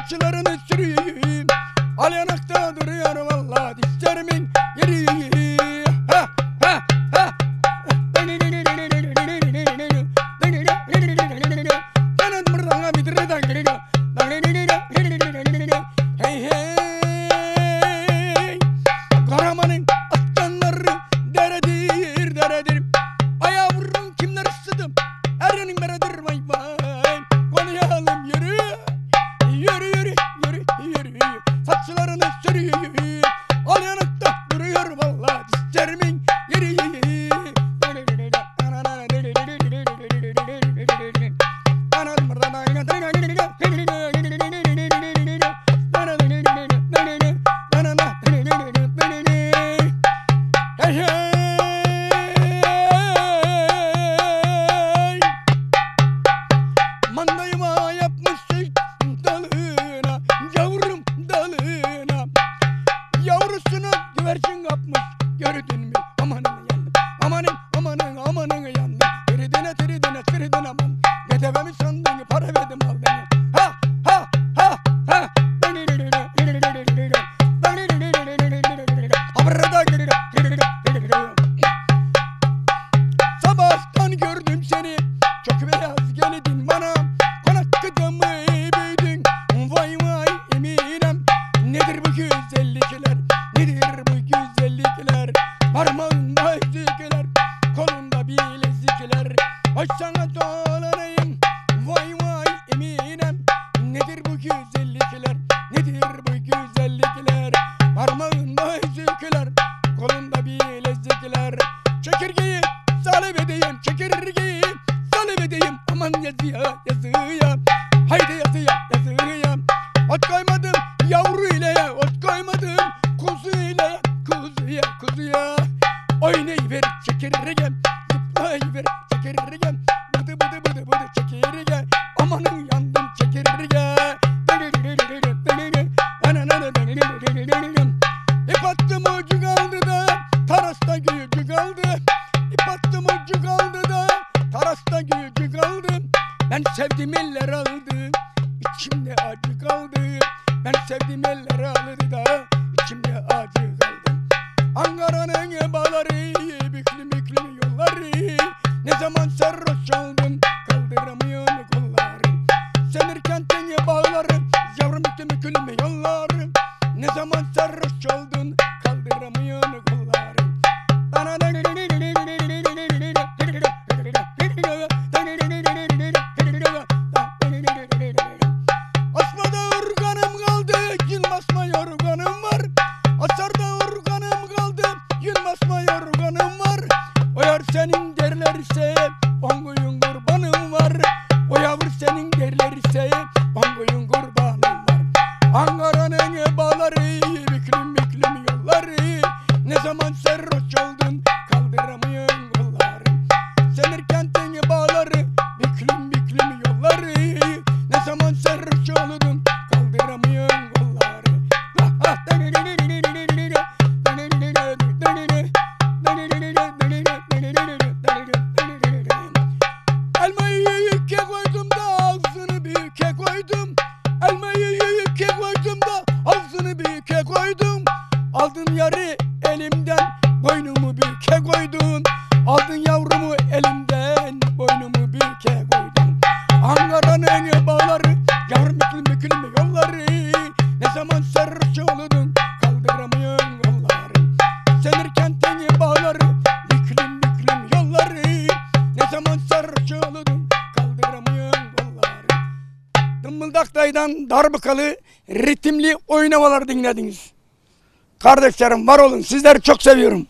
saçlarını sürüyüm. Al yanakta duruyor vallahi dişlerimin yeri. Ha ha ha. Hey hey. Karamanın atlanları deredir deredir. Ayağı vururum kimler ısıdım. Her yanın beredir vay vay. Konuyalım yürü. Yürü yürü yürü yürü. Saçlarını sürüyüm. Al yanakta duruyor vallahi dişlerimin yeri. Hey hey. Mandayıma yapmışsın dalına, yavrum dalına. Yavrusunu güvercin kapmış, gördün mü? Amanın yandım, amanın amanın amanın yandım. Tridine tridine tridine aman. Ne devemi sandın, para verdim al beni. Ha ha ha ha. Sabahtan gördüm seni, çok beyaz geldin bana. Konakkıda mı büyüdün, vay vay eminim. Nedir bu güzellikler, nedir bu güzellikler? Parmağında yüzükler, kolunda bilezikler. Ay sana dolanayım, vay vay eminim. Nedir bu güzellikler, nedir bu güzellikler? Parmağında yüzükler, kolunda bilezikler. Çekirgeyi salep edeyim, çekirgeyi salep edeyim. Aman yazıya yazıya, haydi yazıya yazıya. Ot koymadım yavru ile, ot koymadım kuzu ile, kuzuya kuzuya. Oynayıver çekirgem, zıplayıver çekirgem. Bıdı bıdı bıdı bıdı çekirge, amanın yandım çekirge. İp attım ucu kaldı da tarasta gücü kaldı. İp attım ucu kaldı da tarasta gücü kaldı. Ben sevdim eller aldı, içimde acı kaldı. Ben sevdim eller aldı da içimde acı kaldı. Ankara'nın bağları, büklü büklü yolları. Ne zaman sarhoş oldum, kaldıramıyorum kolları. Semirkent'in bağları, yavrum büklü büklü yolları. Ne zaman sarhoş oldun, kaldıramıyorum kolları. Asmada organım kaldı, yılmasma yorganım var. Asarda organım kaldı, yılmasma yorganım var. O yar senin derlerse, on koyun kurbanım var. O yavru senin derlerse, on koyun kurbanım var. Ankara'nın bağları, büklüm büklüm yolları. Ne zaman sarhoş oldun, kaldıramıyorum kolları. Semirkent'in bağları, büklüm büklüm yolları. Ne zaman sarhoş oldun, kaldıramıyorum kolları. Elmayı yüke koydum da ağzını büyüke koydum. Elmayı yüke koydum da ağzını büyüke koydum. Aldın yarı elimden, boynumu büyüke koydun. Aldın yavrumu elimden, boynumu büyüke koydun. Ankara'nın bağları, yavrum büklüm büklüm yolları. Ne zaman sarhoş oldun, kaldıramıyorum kolları. Semirkent'in bağları, büklüm büklüm yolları. Ne zaman sarhoş oldun, kaldıramıyorum kolları. Dımbıldak Dayı'dan darbıkalı, ritimli oynamalar dinlediniz. Kardeşlerim var olun, sizleri çok seviyorum.